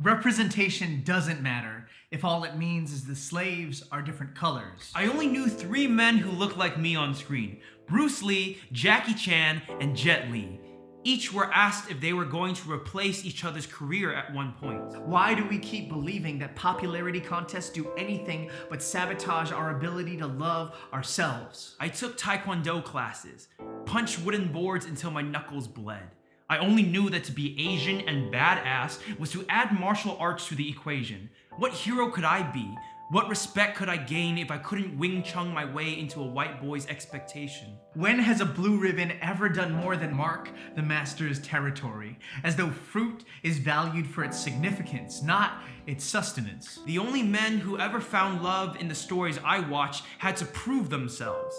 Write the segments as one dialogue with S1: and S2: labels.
S1: Representation doesn't matter if all it means is the slaves are different colors.
S2: I only knew 3 men who looked like me on screen: Bruce Lee, Jackie Chan, and Jet Li. Each were asked if they were going to replace each other's career at one point.
S1: Why do we keep believing that popularity contests do anything but sabotage our ability to love ourselves?
S2: I took Taekwondo classes, punched wooden boards until my knuckles bled. I only knew that to be Asian and badass was to add martial arts to the equation. What hero could I be? What respect could I gain if I couldn't Wing Chun my way into a white boy's expectation?
S1: When has a blue ribbon ever done more than mark the master's territory? As though fruit is valued for its significance, not its sustenance.
S2: The only men who ever found love in the stories I watched had to prove themselves.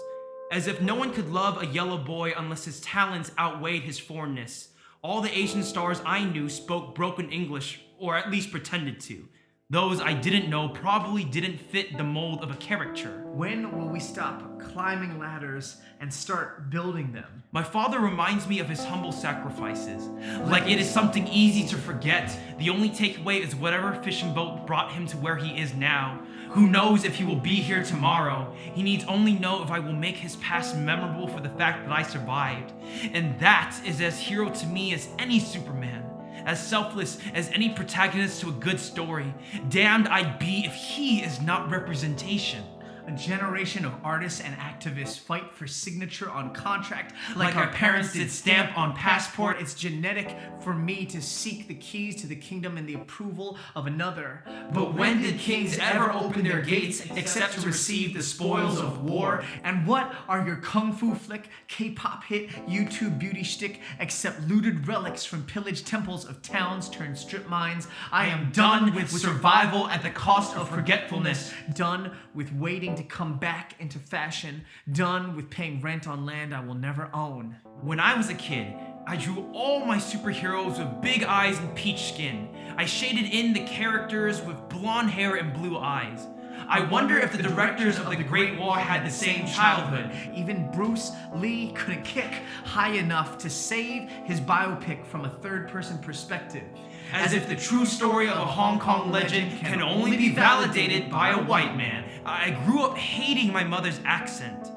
S2: As if no one could love a yellow boy unless his talents outweighed his foreignness. All the Asian stars I knew spoke broken English, or at least pretended to. Those I didn't know probably didn't fit the mold of a caricature.
S1: When will we stop climbing ladders and start building them?
S2: My father reminds me of his humble sacrifices. Like it is something easy to forget. The only takeaway is whatever fishing boat brought him to where he is now. Who knows if he will be here tomorrow? He needs only know if I will make his past memorable for the fact that I survived. And that is as hero to me as any Superman. As selfless as any protagonist to a good story. Damned I'd be if he is not representation.
S1: A generation of artists and activists fight for signature on contract like our parents did stamp on passport. It's genetic for me to seek the keys to the kingdom and the approval of another. But when did kings ever open their gates except to receive the spoils of war? And what are your kung fu flick, K-pop hit, YouTube beauty shtick except looted relics from pillaged temples of towns turned strip mines? I am done with survival at the cost of forgetfulness. Done with waiting to come back into fashion. Done with paying rent on land I will never own.
S2: When I was a kid, I drew all my superheroes with big eyes and peach skin. I shaded in the characters with blonde hair and blue eyes. I wonder if the directors of the Great War had the same childhood.
S1: Even Bruce Lee couldn't kick high enough to save his biopic from a third-person perspective.
S2: As if the true story of a Hong Kong legend can only be validated by a white man. I grew up hating my mother's accent.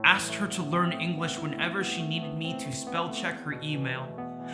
S2: Asked her to learn English whenever she needed me to spell check her email.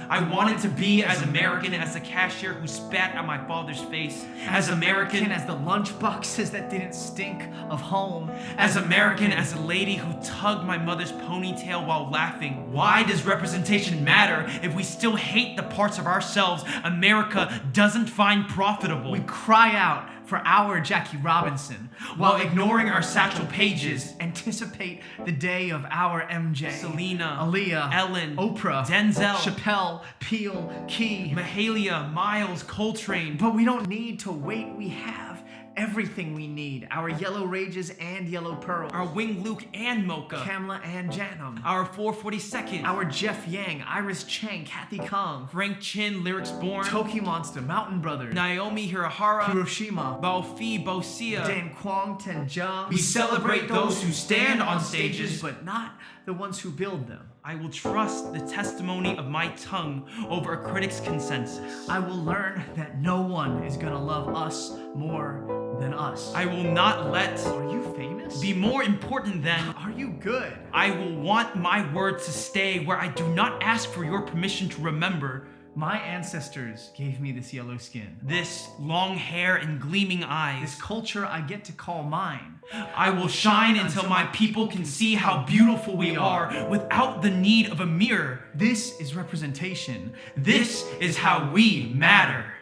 S2: I wanted to be as American as the cashier who spat at my father's face. As American
S1: as the lunch boxes that didn't stink of home.
S2: As American as the lady who tugged my mother's ponytail while laughing. Why does representation matter if we still hate the parts of ourselves America doesn't find profitable?
S1: We cry out for our Jackie Robinson
S2: while ignoring our Satchel Pages.
S1: Anticipate the day of our MJ,
S2: Selena,
S1: Aaliyah,
S2: Ellen,
S1: Oprah,
S2: Denzel,
S1: Chappelle, Peele, Key,
S2: Mahalia, Miles, Coltrane.
S1: But we don't need to wait. We have everything we need. Our Yellow Rages and Yellow Pearls.
S2: Our Wing Luke and Mocha.
S1: Kamla and Janum.
S2: Our 442nd.
S1: Our Jeff Yang, Iris Chang, Kathy Kong.
S2: Frank Chin, Lyrics Born.
S1: Toki Monster, Mountain Brothers.
S2: Naomi Hirahara.
S1: Hiroshima.
S2: Bao Fi, Bo Sia.
S1: Dan Kwang, Tenja.
S2: We celebrate those who stand on stages,
S1: but not the ones who build them.
S2: I will trust the testimony of my tongue over a critic's consensus.
S1: I will learn that no one is gonna love us more than us.
S2: I will not let
S1: Are you famous?
S2: Be more important than
S1: Are you good?
S2: I will want my word to stay where I do not ask for your permission to remember.
S1: My ancestors gave me this yellow skin.
S2: This long hair and gleaming eyes.
S1: This culture I get to call mine.
S2: I will shine until my people can see how beautiful we are without the need of a mirror.
S1: This is representation.
S2: This is how we matter.